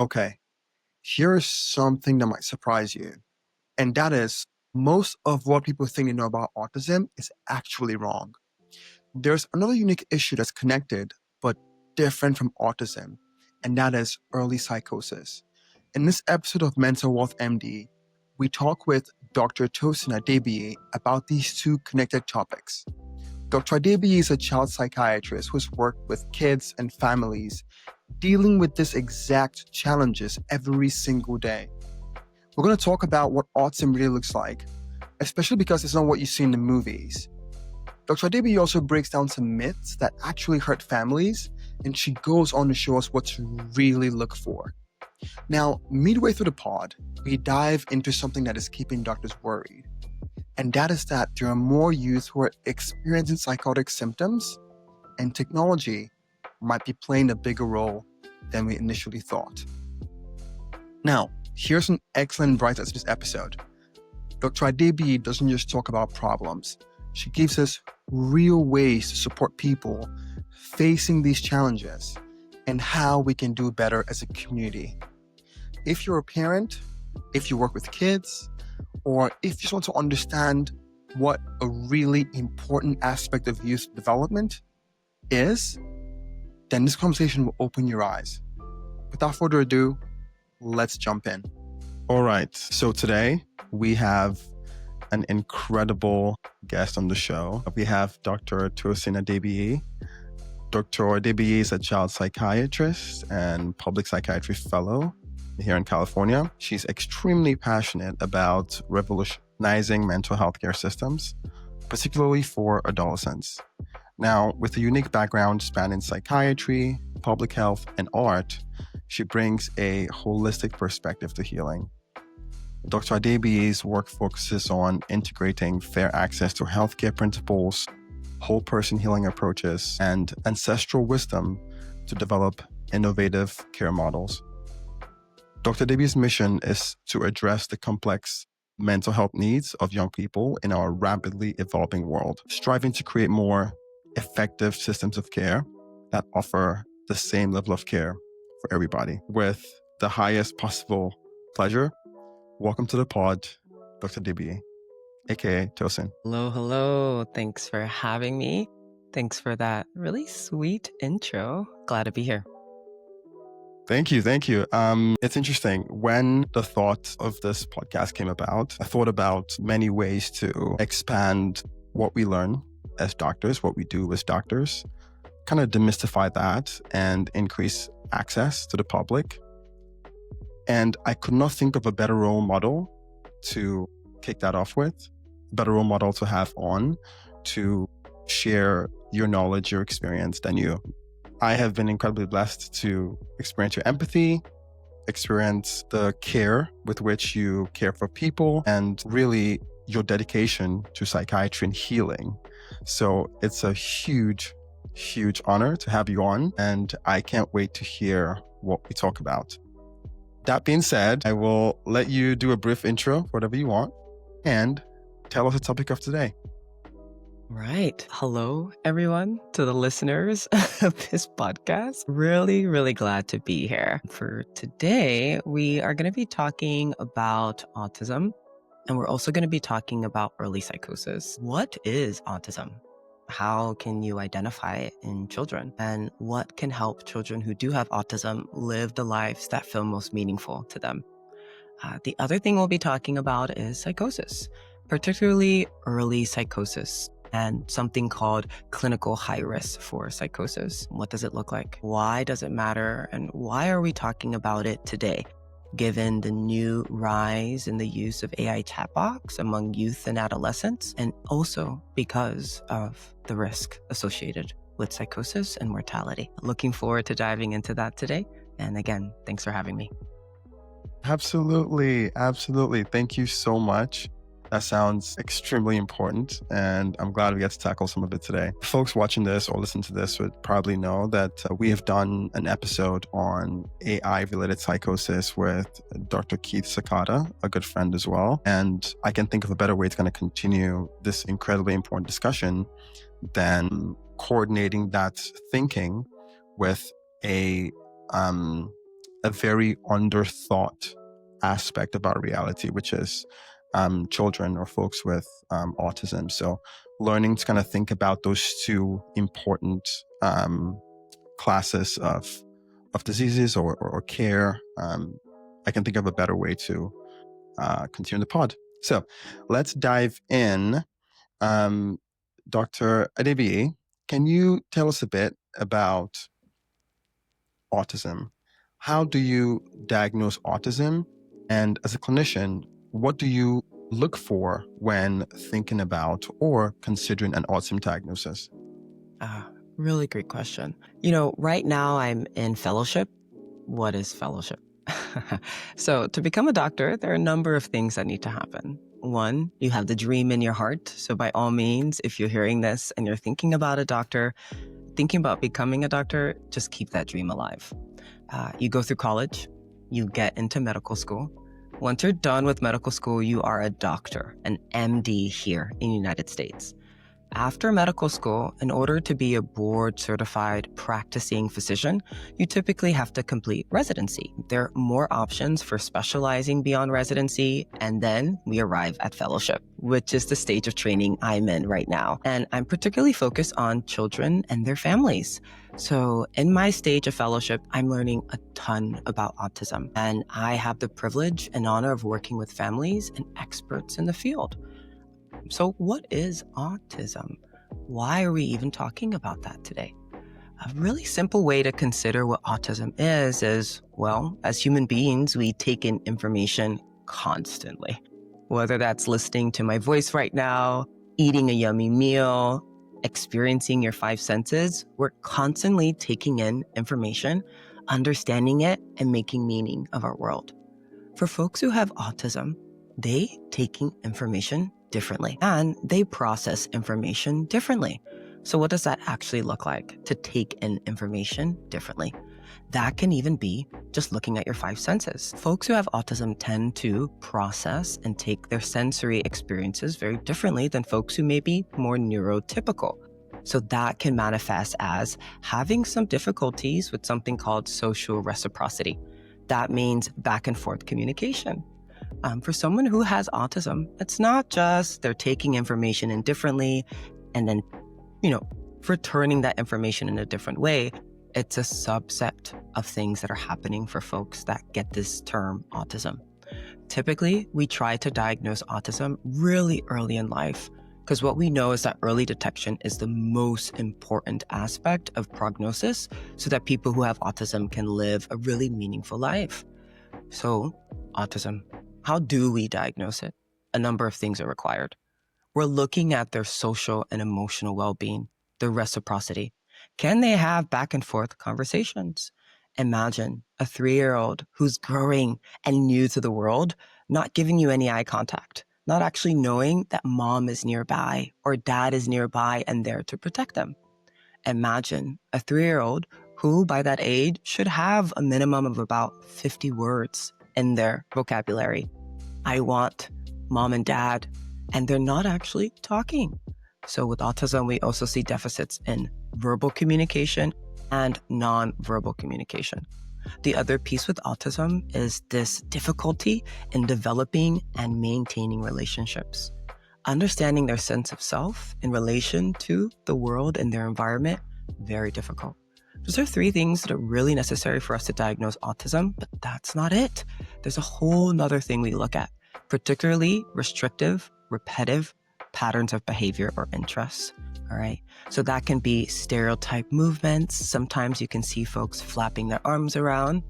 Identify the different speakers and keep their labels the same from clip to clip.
Speaker 1: Okay, here is something that might surprise you. And that is, most of what people think they know about autism is actually wrong. There's another unique issue that's connected, but different from autism, and that is early psychosis. In this episode of Mental Wealth MD, we talk with Dr. Tosin Adebiyi about these two connected topics. Dr. Adebiyi is a child psychiatrist who's worked with kids and families dealing with these exact challenges every single day. We're going to talk about what autism really looks like, especially because it's not what you see in the movies. Dr. Adebiyi also breaks down some myths that actually hurt families, and she goes on to show us what to really look for. Now, midway through the pod, we dive into something that is keeping doctors worried, and that is that there are more youth who are experiencing psychotic symptoms, and technology might be playing a bigger role than we initially thought. Now, here's an excellent bright side to this episode. Dr. Adebiyi doesn't just talk about problems. She gives us real ways to support people facing these challenges and how we can do better as a community. If you're a parent, if you work with kids, or if you just want to understand what a really important aspect of youth development is, then this conversation will open your eyes. Without further ado, let's jump in. All right. So today we have an incredible guest on the show. We have Dr. Tosin Adebiyi. Dr. Adebiyi is a child psychiatrist and public psychiatry fellow here in California. She's extremely passionate about revolutionizing mental health care systems, particularly for adolescents. Now, with a unique background spanning psychiatry, public health, and art, she brings a holistic perspective to healing. Dr. Adebiyi's work focuses on integrating fair access to healthcare principles, whole person healing approaches, and ancestral wisdom to develop innovative care models. Dr. Adebiyi's mission is to address the complex mental health needs of young people in our rapidly evolving world, striving to create more effective systems of care that offer the same level of care for everybody. With the highest possible pleasure, welcome to the pod, Dr. Adebiyi, aka Tosin.
Speaker 2: Hello. Thanks for having me. Thanks for that really sweet intro. Glad to be here.
Speaker 1: Thank you. It's interesting. When the thought of this podcast came about, I thought about many ways to expand what we learn as doctors, what we do as doctors, kind of demystify that and increase access to the public. And I could not think of a better role model to kick that off with, a better role model to have on to share your knowledge, your experience than you. I have been incredibly blessed to experience your empathy, experience the care with which you care for people, and really your dedication to psychiatry and healing. So it's a huge, huge honor to have you on, and I can't wait to hear what we talk about. That being said, I will let you do a brief intro, whatever you want, and tell us the topic of today.
Speaker 2: Right. Hello, everyone, to the listeners of this podcast. Really, really glad to be here. For today, we are going to be talking about autism, and we're also going to be talking about early psychosis. What is autism? How can you identify it in children? And what can help children who do have autism live the lives that feel most meaningful to them? The other thing we'll be talking about is psychosis, particularly early psychosis, and something called clinical high risk for psychosis. What does it look like? Why does it matter? And why are we talking about it today, given the new rise in the use of AI chatbots among youth and adolescents, and also because of the risk associated with psychosis and mortality? Looking forward to diving into that today. And again, thanks for having me.
Speaker 1: Absolutely. Thank you so much. That sounds extremely important, and I'm glad we get to tackle some of it today. Folks watching this or listening to this would probably know that we have done an episode on AI-related psychosis with Dr. Keith Sakata, a good friend as well. And I can think of a better way to kind of continue this incredibly important discussion than coordinating that thinking with a a very underthought aspect about reality, which is children or folks with autism. So learning to kind of think about those two important classes of diseases or care. I can think of a better way to continue the pod. So let's dive in. Dr. Adebiyi, can you tell us a bit about autism? How do you diagnose autism? And as a clinician, what do you look for when thinking about or considering an autism diagnosis?
Speaker 2: Really great question. Right now I'm in fellowship. What is fellowship? So to become a doctor, there are a number of things that need to happen. One, you have the dream in your heart. So by all means, if you're hearing this and you're thinking about becoming a doctor, just keep that dream alive. You go through college, you get into medical school. Once you're done with medical school, you are a doctor, an MD here in the United States. After medical school, in order to be a board-certified practicing physician, you typically have to complete residency. There are more options for specializing beyond residency, and then we arrive at fellowship, which is the stage of training I'm in right now. And I'm particularly focused on children and their families. So in my stage of fellowship, I'm learning a ton about autism, and I have the privilege and honor of working with families and experts in the field. So what is autism? Why are we even talking about that today? A really simple way to consider what autism is, well, as human beings, we take in information constantly. Whether that's listening to my voice right now, eating a yummy meal, experiencing your five senses, we're constantly taking in information, understanding it, and making meaning of our world. For folks who have autism, they taking information differently and they process information differently. So what does that actually look like to take in information differently? That can even be just looking at your five senses. Folks who have autism tend to process and take their sensory experiences very differently than folks who may be more neurotypical. So that can manifest as having some difficulties with something called social reciprocity. That means back and forth communication. For someone who has autism, it's not just they're taking information in differently and then, returning that information in a different way. It's a subset of things that are happening for folks that get this term autism. Typically, we try to diagnose autism really early in life because what we know is that early detection is the most important aspect of prognosis so that people who have autism can live a really meaningful life. So, autism. How do we diagnose it? A number of things are required. We're looking at their social and emotional well-being, their reciprocity. Can they have back and forth conversations? Imagine a 3-year-old who's growing and new to the world, not giving you any eye contact, not actually knowing that mom is nearby or dad is nearby and there to protect them. Imagine a 3-year-old who by that age should have a minimum of about 50 words in their vocabulary. I want mom and dad, and they're not actually talking. So with autism, we also see deficits in verbal communication and non-verbal communication. The other piece with autism is this difficulty in developing and maintaining relationships. Understanding their sense of self in relation to the world and their environment, very difficult. Those are 3 things that are really necessary for us to diagnose autism, but that's not it. There's a whole nother thing we look at, particularly restrictive, repetitive patterns of behavior or interests. All right. So that can be stereotype movements. Sometimes you can see folks flapping their arms around.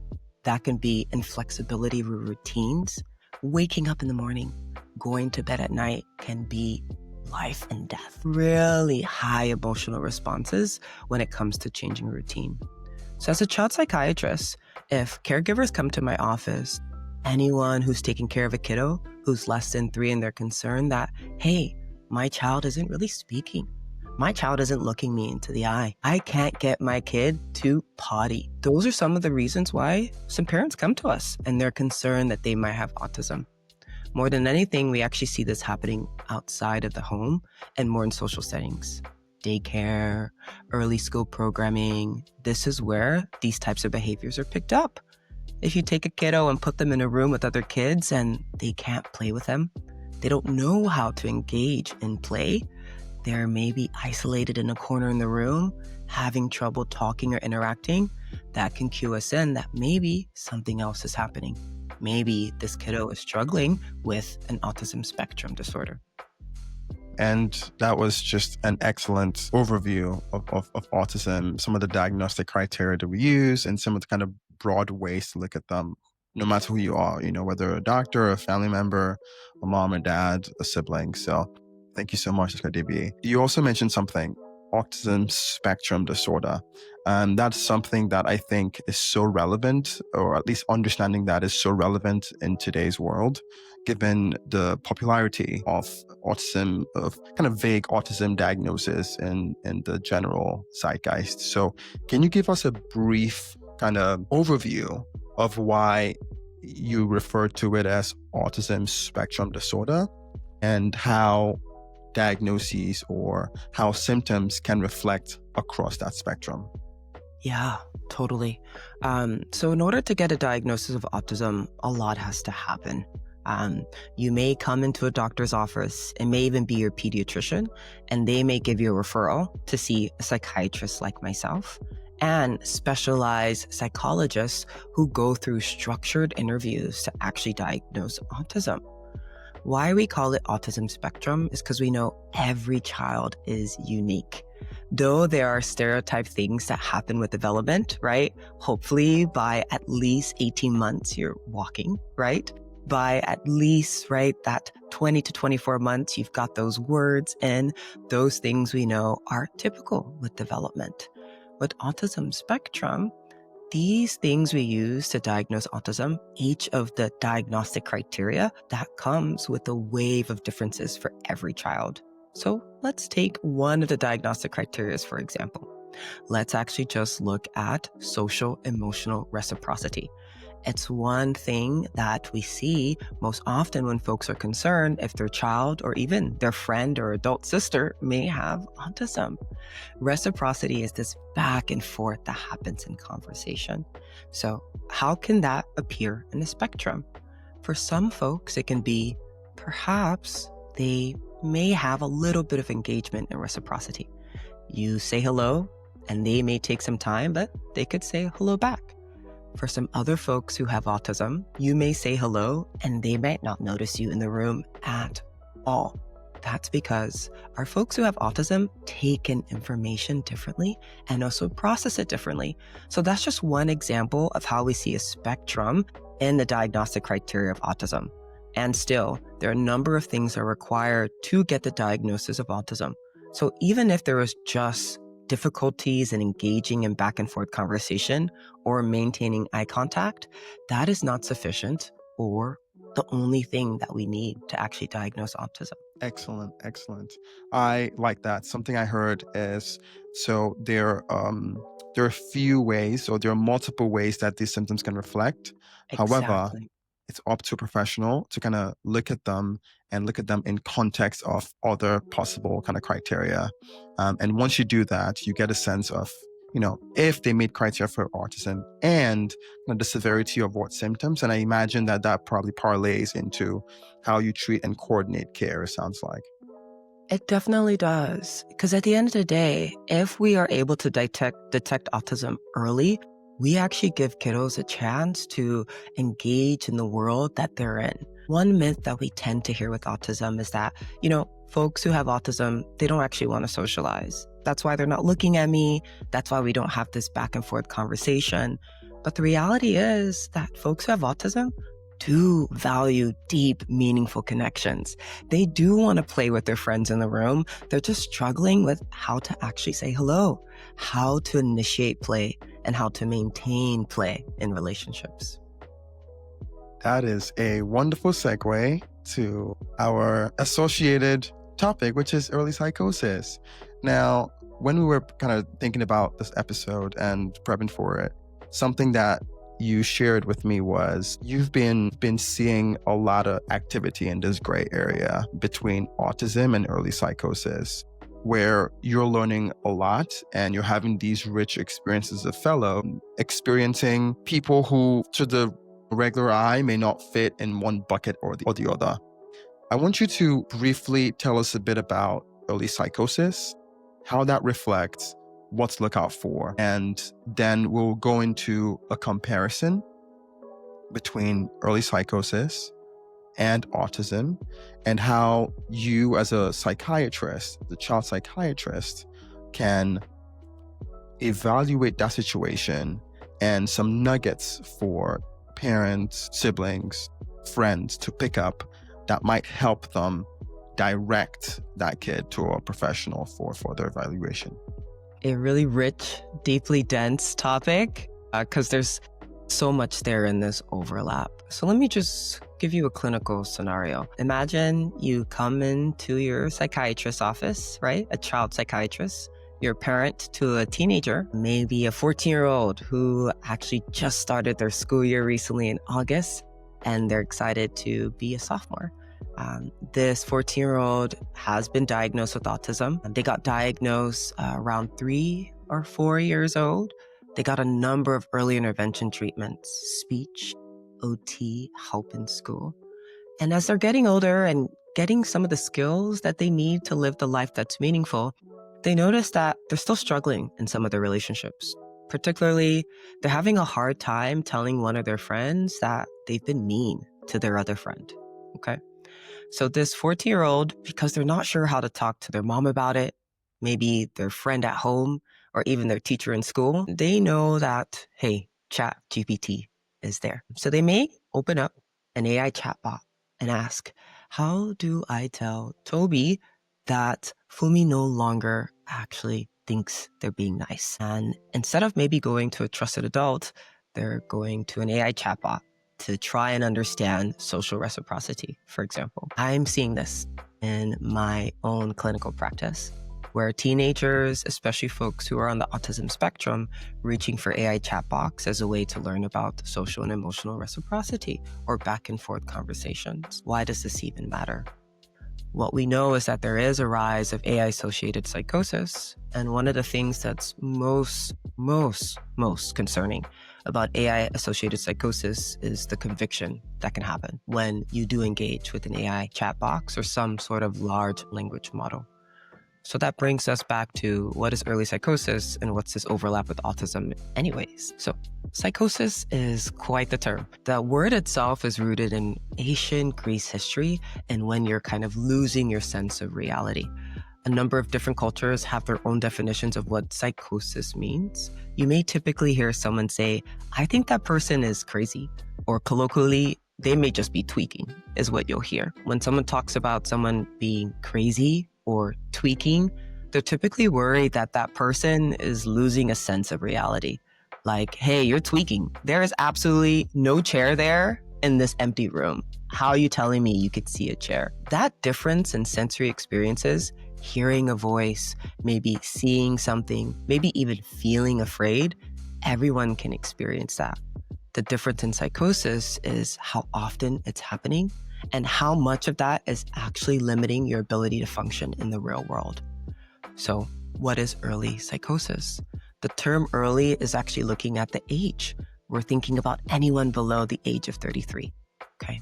Speaker 2: That can be inflexibility with routines. Waking up in the morning, going to bed at night can be life and death. Really high emotional responses when it comes to changing routine. So as a child psychiatrist, if caregivers come to my office, anyone who's taking care of a kiddo who's less than 3 and they're concerned that, hey, my child isn't really speaking. My child isn't looking me into the eye. I can't get my kid to potty. Those are some of the reasons why some parents come to us and they're concerned that they might have autism. More than anything, we actually see this happening outside of the home and more in social settings. Daycare, early school programming. This is where these types of behaviors are picked up. If you take a kiddo and put them in a room with other kids and they can't play with them, they don't know how to engage in play, they're maybe isolated in a corner in the room, having trouble talking or interacting, that can cue us in that maybe something else is happening. Maybe this kiddo is struggling with an autism spectrum disorder.
Speaker 1: And that was just an excellent overview of autism, some of the diagnostic criteria that we use, and some of the kind of broad ways to look at them, no matter who you are, whether a doctor, a family member, a mom or dad, a sibling. So thank you so much, Dr. Adebiyi. You also mentioned something, autism spectrum disorder. And that's something that I think is so relevant, or at least understanding that is so relevant in today's world, given the popularity of autism, of kind of vague autism diagnosis in the general zeitgeist. So can you give us a brief kind of overview of why you refer to it as autism spectrum disorder and how diagnoses or how symptoms can reflect across that spectrum?
Speaker 2: Yeah, totally. So in order to get a diagnosis of autism, a lot has to happen. You may come into a doctor's office, it may even be your pediatrician, and they may give you a referral to see a psychiatrist like myself and specialized psychologists who go through structured interviews to actually diagnose autism. Why we call it autism spectrum is because we know every child is unique. Though there are stereotype things that happen with development, right? Hopefully by at least 18 months, you're walking, right? By at least, right, that 20 to 24 months, you've got those words in. Those things we know are typical with development. With autism spectrum, these things we use to diagnose autism, each of the diagnostic criteria, that comes with a wave of differences for every child. So let's take one of the diagnostic criteria, for example. Let's actually just look at social emotional reciprocity. It's one thing that we see most often when folks are concerned if their child or even their friend or adult sister may have autism. Reciprocity is this back and forth that happens in conversation. So how can that appear in the spectrum? For some folks, it can be perhaps they may have a little bit of engagement in reciprocity. You say hello, and they may take some time, but they could say hello back. For some other folks who have autism, you may say hello, and they might not notice you in the room at all. That's because our folks who have autism take in information differently and also process it differently. So that's just one example of how we see a spectrum in the diagnostic criteria of autism. And still, there are a number of things that are required to get the diagnosis of autism. So even if there was just difficulties in engaging in back and forth conversation or maintaining eye contact, that is not sufficient or the only thing that we need to actually diagnose autism.
Speaker 1: Excellent, excellent. I like that. Something I heard is, so there are a few ways, or there are multiple ways that these symptoms can reflect. However,
Speaker 2: Exactly.
Speaker 1: it's up to a professional to kind of look at them in context of other possible kind of criteria. And once you do that, you get a sense of, if they meet criteria for autism and the severity of what symptoms. And I imagine that probably parlays into how you treat and coordinate care, it sounds like.
Speaker 2: It definitely does. Because at the end of the day, if we are able to detect autism early, we actually give kiddos a chance to engage in the world that they're in. One myth that we tend to hear with autism is that, folks who have autism, they don't actually want to socialize. That's why they're not looking at me. That's why we don't have this back and forth conversation. But the reality is that folks who have autism do value deep, meaningful connections. They do want to play with their friends in the room. They're just struggling with how to actually say hello, how to initiate play, and how to maintain play in relationships.
Speaker 1: That is a wonderful segue to our associated topic, which is early psychosis. Now, when we were kind of thinking about this episode and prepping for it, something that you shared with me was you've been seeing a lot of activity in this gray area between autism and early psychosis. where you're learning a lot and you're having these rich experiences as a fellow, experiencing people who to the regular eye may not fit in one bucket or the other. I want you to briefly tell us a bit about early psychosis, how that reflects, what to look out for, and then we'll go into a comparison between early psychosis and autism, and how you as a psychiatrist, the child psychiatrist, can evaluate that situation and some nuggets for parents, siblings, friends to pick up that might help them direct that kid to a professional for further evaluation.
Speaker 2: A really rich, deeply dense topic, because there's so much there in this overlap. So let me just give you a clinical scenario. Imagine you come into your psychiatrist's office, right? A child psychiatrist. You're a parent to a teenager, maybe a 14-year-old who actually just started their school year recently in August, and they're excited to be a sophomore. This 14-year-old has been diagnosed with autism. They got diagnosed around 3 or 4 years old. They got a number of early intervention treatments, speech, OT, help in school. And as they're getting older and getting some of the skills that they need to live the life that's meaningful, they notice that they're still struggling in some of their relationships. Particularly, they're having a hard time telling one of their friends that they've been mean to their other friend, okay? So this 14-year-old, because they're not sure how to talk to their mom about it, maybe their friend at home, or even their teacher in school, they know that, hey, Chat GPT is there. So they may open up an AI chatbot and ask, how do I tell Toby that Fumi no longer actually thinks they're being nice? And instead of maybe going to a trusted adult, they're going to an AI chatbot to try and understand social reciprocity, for example. I'm seeing this in my own clinical practice, where teenagers, especially folks who are on the autism spectrum, reaching for AI chatbots as a way to learn about social and emotional reciprocity or back and forth conversations. Why does this even matter? What we know is that there is a rise of AI-associated psychosis, and one of the things that's most concerning about AI-associated psychosis is the conviction that can happen when you do engage with an AI chat box or some sort of large language model. So that brings us back to what is early psychosis and what's this overlap with autism anyways. So psychosis is quite the term. The word itself is rooted in ancient Greece history and when you're kind of losing your sense of reality. A number of different cultures have their own definitions of what psychosis means. You may typically hear someone say, I think that person is crazy, or colloquially, they may just be tweaking, is what you'll hear. When someone talks about someone being crazy or tweaking, they're typically worried that that person is losing a sense of reality. Like, hey, you're tweaking. There is absolutely no chair there in this empty room. How are you telling me you could see a chair? That difference in sensory experiences, hearing a voice, maybe seeing something, maybe even feeling afraid, everyone can experience that. The difference in psychosis is how often it's happening and how much of that is actually limiting your ability to function in the real world. So, what is early psychosis? The term early is actually looking at the age. We're thinking about anyone below the age of 33, okay?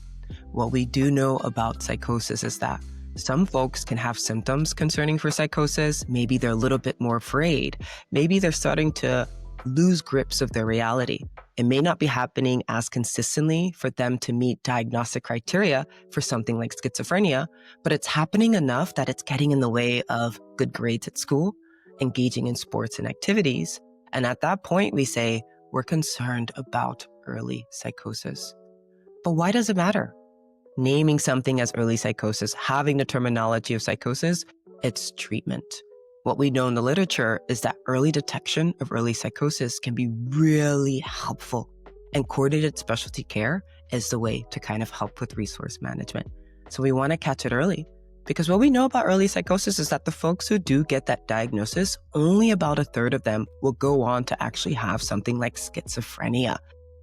Speaker 2: What we do know about psychosis is that some folks can have symptoms concerning for psychosis. Maybe they're a little bit more afraid. Maybe they're starting to lose grips of their reality. It may not be happening as consistently for them to meet diagnostic criteria for something like schizophrenia, but it's happening enough that it's getting in the way of good grades at school, engaging in sports and activities. And at that point, we say, we're concerned about early psychosis. But why does it matter? Naming something as early psychosis, having the terminology of psychosis, it's treatment. What we know in the literature is that early detection of early psychosis can be really helpful, and coordinated specialty care is the way to kind of help with resource management. So we want to catch it early, because what we know about early psychosis is that the folks who do get that diagnosis, only about a third of them will go on to actually have something like schizophrenia.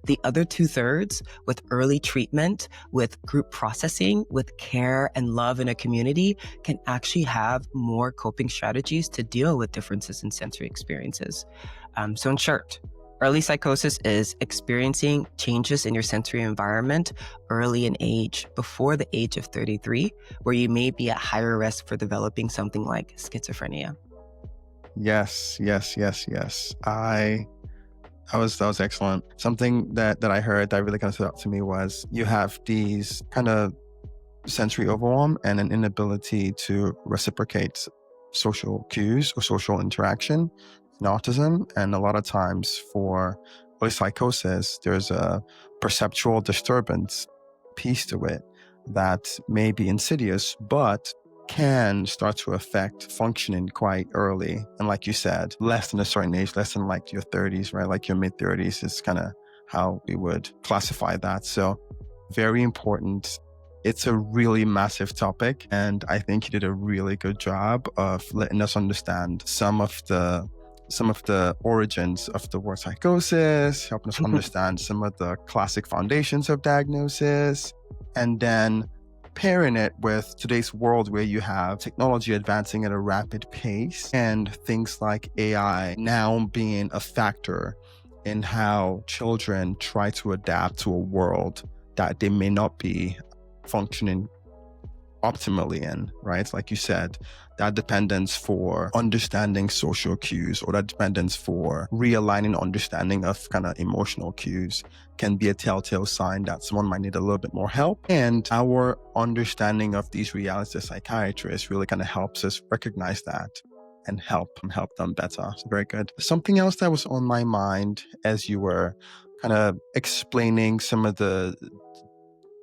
Speaker 2: The other 2/3, with early treatment, with group processing, with care and love in a community, can actually have more coping strategies to deal with differences in sensory experiences. So in short, early psychosis is experiencing changes in your sensory environment early in age, before the age of 33, where you may be at higher risk for developing something like schizophrenia.
Speaker 1: Yes. That was excellent. Something that I heard that really kind of stood out to me was you have these kind of sensory overwhelm and an inability to reciprocate social cues or social interaction in autism. And a lot of times for early psychosis, there's a perceptual disturbance piece to it that may be insidious, but can start to affect functioning quite early. And like you said, less than a certain age, less than like your 30s, right? Like your mid 30s is kind of how we would classify that. So very important. It's a really massive topic, and I think you did a really good job of letting us understand some of the origins of the word psychosis, helping us understand some of the classic foundations of diagnosis, and then pairing it with today's world where you have technology advancing at a rapid pace and things like AI now being a factor in how children try to adapt to a world that they may not be functioning optimally in, right? Like you said, that dependence for understanding social cues or that dependence for realigning understanding of kind of emotional cues can be a telltale sign that someone might need a little bit more help. And our understanding of these realities as psychiatrists really kind of helps us recognize that and help them better. So very good. Something else that was on my mind as you were kind of explaining some of the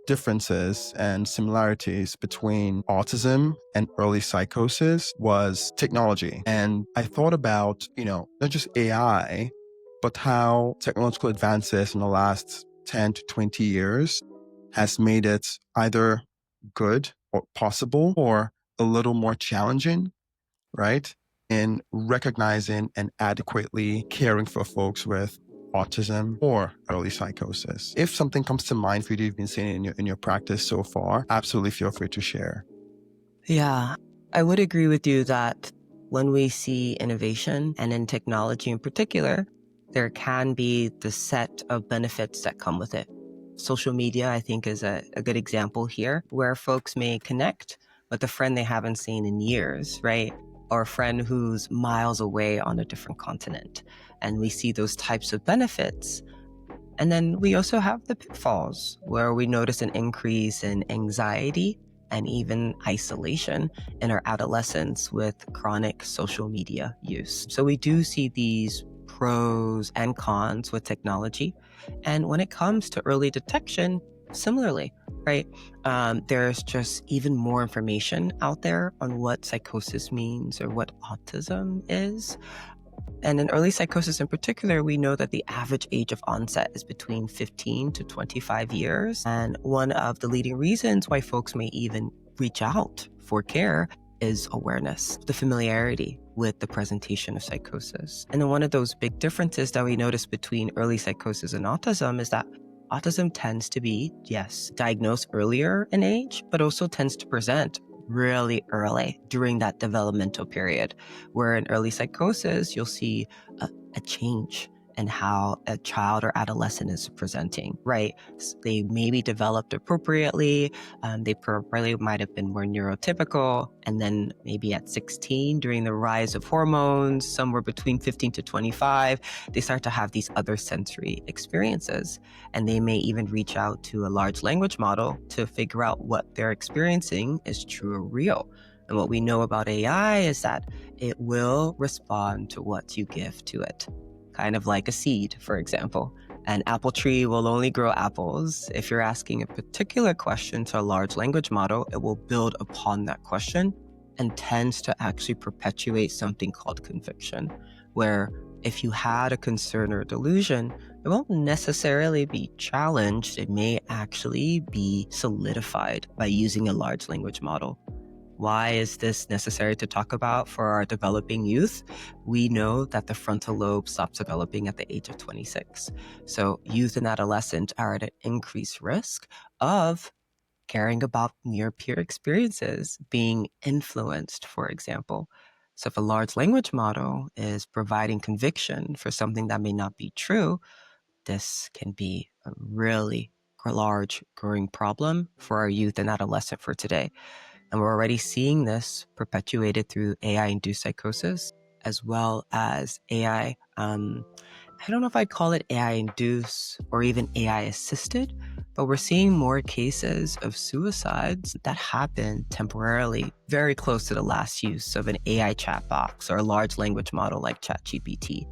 Speaker 1: differences and similarities between autism and early psychosis was technology. And I thought about, not just AI, but how technological advances in the last 10 to 20 years has made it either good or possible or a little more challenging, right? In recognizing and adequately caring for folks with autism or early psychosis. If something comes to mind for you that you've been seeing in your practice so far, absolutely feel free to share.
Speaker 2: Yeah, I would agree with you that when we see innovation, and in technology in particular, there can be the set of benefits that come with it. Social media, I think, is a good example here, where folks may connect with a friend they haven't seen in years, right? Or a friend who's miles away on a different continent. And we see those types of benefits. And then we also have the pitfalls, where we notice an increase in anxiety and even isolation in our adolescents with chronic social media use. So we do see these pros and cons with technology. And when it comes to early detection, similarly, right? There's just even more information out there on what psychosis means or what autism is. And in early psychosis in particular, we know that the average age of onset is between 15 to 25 years. And one of the leading reasons why folks may even reach out for care is awareness, the familiarity with the presentation of psychosis. And then one of those big differences that we notice between early psychosis and autism is that autism tends to be, yes, diagnosed earlier in age, but also tends to present really early during that developmental period, where in early psychosis, you'll see a change in how a child or adolescent is presenting, right? They may be developed appropriately. They probably might have been more neurotypical. And then maybe at 16, during the rise of hormones, somewhere between 15 to 25, they start to have these other sensory experiences. And they may even reach out to a large language model to figure out what they're experiencing is true or real. And what we know about AI is that it will respond to what you give to it. Kind of like a seed, for example. An apple tree will only grow apples. If you're asking a particular question to a large language model, it will build upon that question and tends to actually perpetuate something called conviction, where if you had a concern or a delusion, it won't necessarily be challenged. It may actually be solidified by using a large language model. Why is this necessary to talk about for our developing youth? We know that the frontal lobe stops developing at the age of 26. So youth and adolescents are at an increased risk of caring about near-peer experiences, being influenced, for example. So if a large language model is providing conviction for something that may not be true, this can be a really large growing problem for our youth and adolescent for today. And we're already seeing this perpetuated through AI-induced psychosis, as well as AI. I don't know if I'd call it AI-induced or even AI-assisted, but we're seeing more cases of suicides that happen temporarily, very close to the last use of an AI chat box or a large language model like ChatGPT,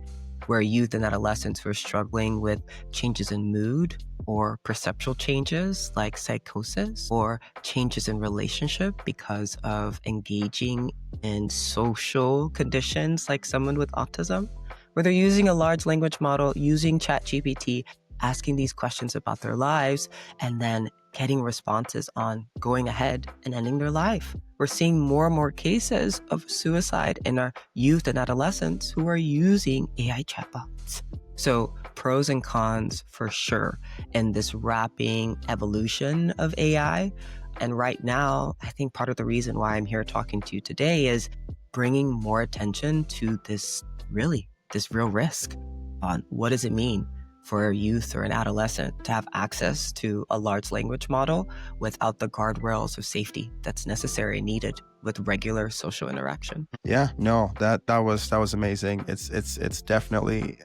Speaker 2: where youth and adolescents who are struggling with changes in mood or perceptual changes like psychosis or changes in relationship because of engaging in social conditions like someone with autism, where they're using a large language model, using ChatGPT, asking these questions about their lives, and then getting responses on going ahead and ending their life. We're seeing more and more cases of suicide in our youth and adolescents who are using AI chatbots. So pros and cons for sure in this rapid evolution of AI. And right now, I think part of the reason why I'm here talking to you today is bringing more attention to this real risk on what does it mean for a youth or an adolescent to have access to a large language model without the guardrails of safety that's necessary and needed with regular social interaction.
Speaker 1: Yeah, no, that was amazing. It's definitely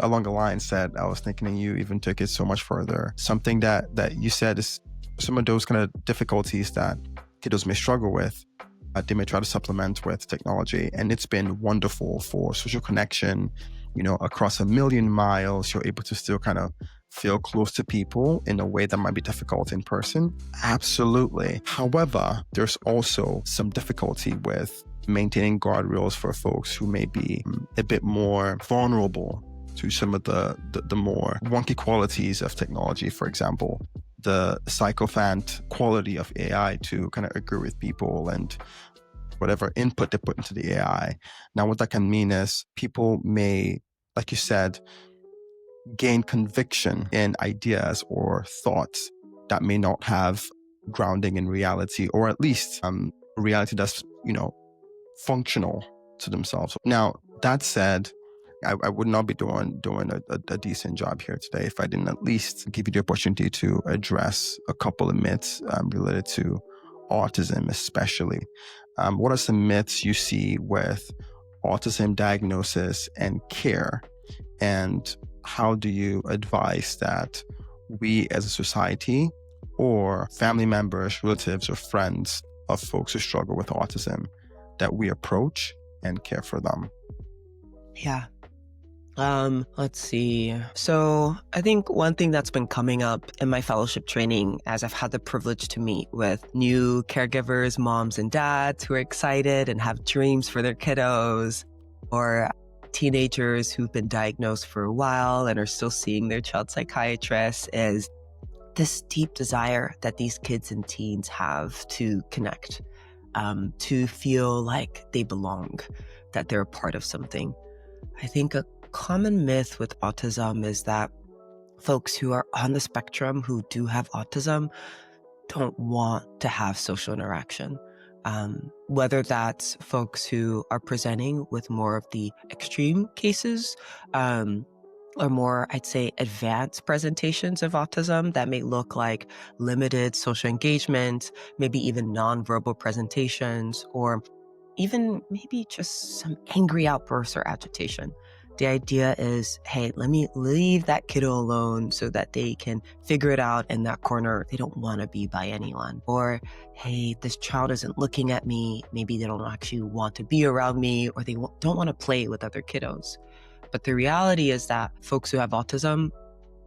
Speaker 1: along the lines that I was thinking, and you even took it so much further. Something that you said is some of those kind of difficulties that kiddos may struggle with. They may try to supplement with technology, and it's been wonderful for social connection. Across 1,000,000 miles, you're able to still kind of feel close to people in a way that might be difficult in person. Absolutely. However, there's also some difficulty with maintaining guardrails for folks who may be a bit more vulnerable to some of the more wonky qualities of technology. For example, the sycophant quality of AI to kind of agree with people and whatever input they put into the AI. Now, what that can mean is people may, like you said, gain conviction in ideas or thoughts that may not have grounding in reality, or at least reality that's, functional to themselves. Now, that said, I would not be doing a decent job here today if I didn't at least give you the opportunity to address a couple of myths related to autism, especially. What are some myths you see with autism diagnosis and care? And how do you advise that we as a society or family members, relatives, or friends of folks who struggle with autism, that we approach and care for them?
Speaker 2: Yeah. Let's see. So I think one thing that's been coming up in my fellowship training, as I've had the privilege to meet with new caregivers, moms and dads who are excited and have dreams for their kiddos, or teenagers who've been diagnosed for a while and are still seeing their child psychiatrist, is this deep desire that these kids and teens have to connect, to feel like they belong, that they're a part of something. I think a common myth with autism is that folks who are on the spectrum who do have autism don't want to have social interaction. Whether that's folks who are presenting with more of the extreme cases, or more, I'd say, advanced presentations of autism that may look like limited social engagement, maybe even nonverbal presentations, or even maybe just some angry outbursts or agitation. The idea is, hey, let me leave that kiddo alone so that they can figure it out in that corner. They don't want to be by anyone. Or, hey, this child isn't looking at me. Maybe they don't actually want to be around me, or they don't want to play with other kiddos. But the reality is that folks who have autism,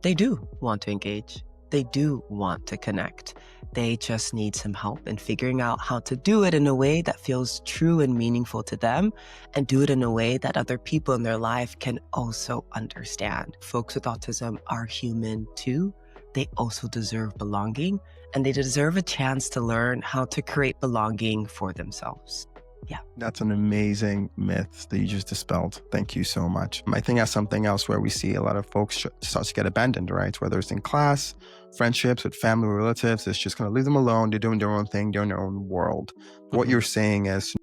Speaker 2: they do want to engage. They do want to connect. They just need some help in figuring out how to do it in a way that feels true and meaningful to them, and do it in a way that other people in their life can also understand. Folks with autism are human too. they also deserve belonging, and they deserve a chance to learn how to create belonging for themselves. Yeah.
Speaker 1: That's an amazing myth that you just dispelled. Thank you so much. I think that's something else where we see a lot of folks start to get abandoned, right? Whether it's in class, friendships with family or relatives, it's just going to leave them alone. They're doing their own thing. They're in their own world. What you're saying is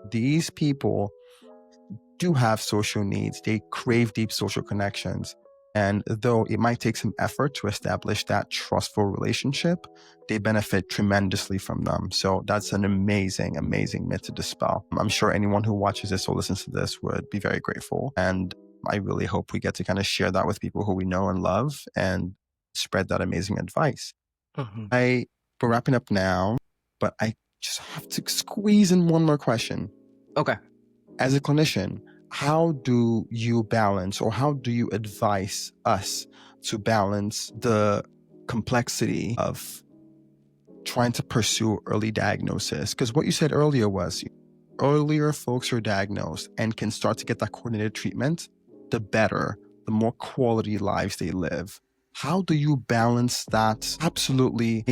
Speaker 1: these people do have social needs. They crave deep social connections. And though it might take some effort to establish that trustful relationship, they benefit tremendously from them. So that's an amazing, amazing myth to dispel. I'm sure anyone who watches this or listens to this would be very grateful. And I really hope we get to kind of share that with people who we know and love and spread that amazing advice. We're wrapping up now, but I just have to squeeze in one more question.
Speaker 2: Okay.
Speaker 1: As a clinician, how do you balance, or how do you advise us to balance the complexity of trying to pursue early diagnosis? Because what you said earlier was earlier folks are diagnosed and can start to get that coordinated treatment, the better, the more quality lives they live. How do you balance that absolutely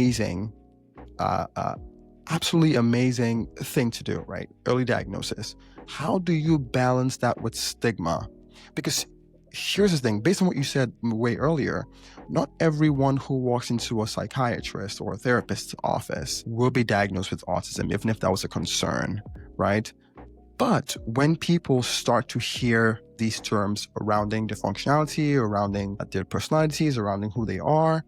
Speaker 1: amazing thing to do, right? Early diagnosis. How do you balance that with stigma? Because here's the thing, based on what you said way earlier, not everyone who walks into a psychiatrist or a therapist's office will be diagnosed with autism, even if that was a concern, right? But when people start to hear these terms surrounding their functionality, surrounding their personalities, surrounding who they are,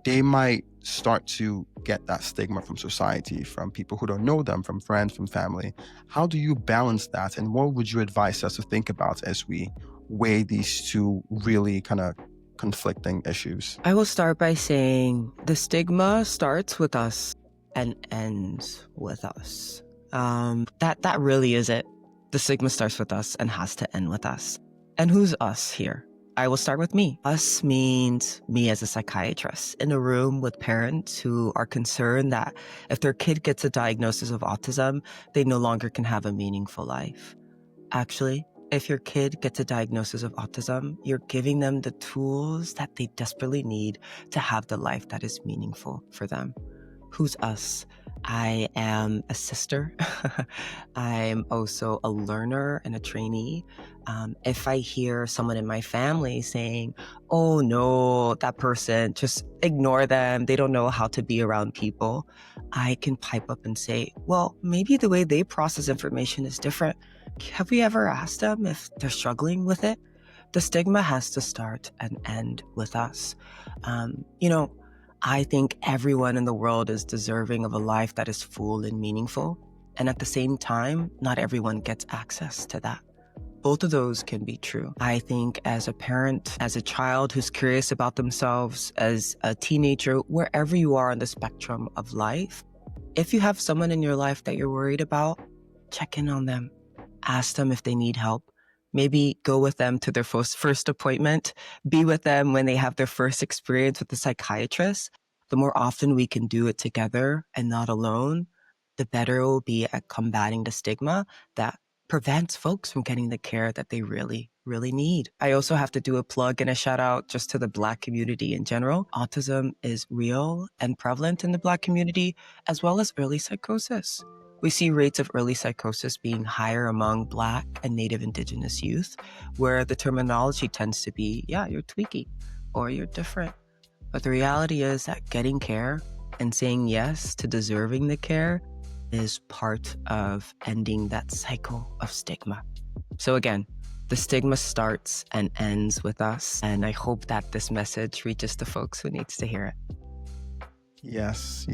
Speaker 1: they might start to get that stigma from society, from people who don't know them, from friends, from family. How do you balance that? And what would you advise us to think about as we weigh these two really kind of conflicting issues?
Speaker 2: I will start by saying the stigma starts with us and ends with us. That really is it. The stigma starts with us and has to end with us. And who's us here? I will start with me. Us means me as a psychiatrist in a room with parents who are concerned that if their kid gets a diagnosis of autism, they no longer can have a meaningful life. Actually, if your kid gets a diagnosis of autism, you're giving them the tools that they desperately need to have the life that is meaningful for them. Who's us? I am a sister. I'm also a learner and a trainee. If I hear someone in my family saying, oh no, that person, just ignore them, they don't know how to be around people, I can pipe up and say, well, maybe the way they process information is different. Have we ever asked them if they're struggling with it? The stigma has to start and end with us. I think everyone in the world is deserving of a life that is full and meaningful. And at the same time, not everyone gets access to that. Both of those can be true. I think as a parent, as a child who's curious about themselves, as a teenager, wherever you are on the spectrum of life, if you have someone in your life that you're worried about, check in on them. Ask them if they need help. Maybe go with them to their first appointment. Be with them when they have their first experience with the psychiatrist. The more often we can do it together and not alone, the better it will be at combating the stigma that prevents folks from getting the care that they really, really need. I also have to do a plug and a shout out just to the Black community in general. Autism is real and prevalent in the Black community, as well as early psychosis. We see rates of early psychosis being higher among Black and Native Indigenous youth, where the terminology tends to be, yeah, you're tweaky or you're different. But the reality is that getting care and saying yes to deserving the care is part of ending that cycle of stigma. So again, the stigma starts and ends with us. And I hope that this message reaches the folks who needs to hear it.
Speaker 1: Yes.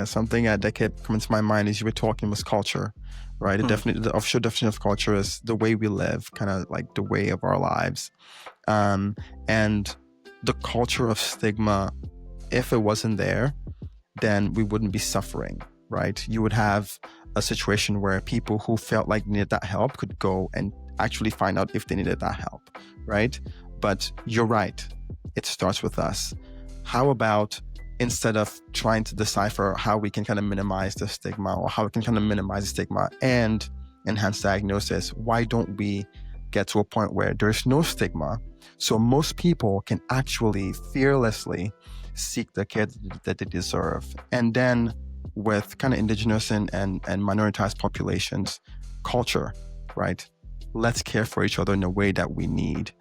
Speaker 1: Something that kept coming to my mind as you were talking was culture, right? The official definition of culture is the way we live, kind of like the way of our lives. And the culture of stigma, if it wasn't there, then we wouldn't be suffering, right? You would have a situation where people who felt like needed that help could go and actually find out if they needed that help, right? But you're right. It starts with us. How about instead of trying to decipher how we can kind of minimize the stigma or how we can kind of minimize the stigma and enhance diagnosis, why don't we get to a point where there's no stigma so most people can actually fearlessly seek the care that they deserve. And then with kind of indigenous and minoritized populations, culture, right? Let's care for each other in a way that we need.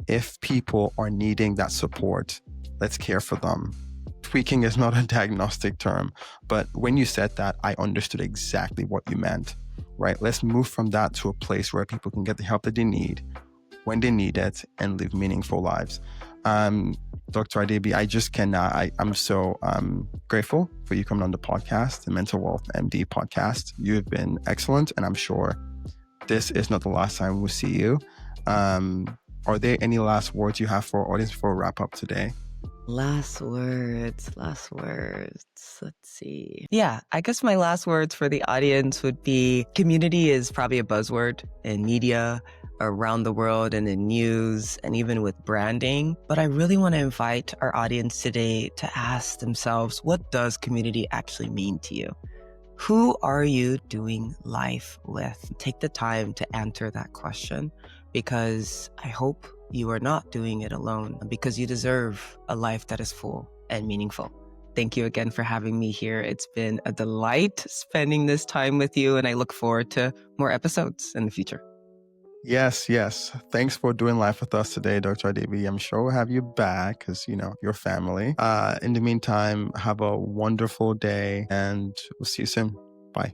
Speaker 1: If people are needing that support, let's care for them. Tweaking is not a diagnostic term, but when you said that, I understood exactly what you meant, right? Let's move from that to a place where people can get the help that they need when they need it and live meaningful lives. Dr. Adebiyi, I just cannot, I'm so grateful for you coming on the podcast, the Mental Wealth MD podcast. You've been excellent, and I'm sure this is not the last time we'll see you. Are there any last words you have for our audience before we wrap up today?
Speaker 2: Last words. Let's see. Yeah, I guess my last words for the audience would be community is probably a buzzword in media around the world and in news and even with branding. But I really want to invite our audience today to ask themselves, what does community actually mean to you? Who are you doing life with? Take the time to answer that question, because I hope you are not doing it alone, because you deserve a life that is full and meaningful. Thank you again for having me here. It's been a delight spending this time with you, and I look forward to more episodes in the future.
Speaker 1: Yes. Thanks for doing life with us today, Dr. Adebiyi. I'm sure we'll have you back because, your family. In the meantime, have a wonderful day, and we'll see you soon. Bye.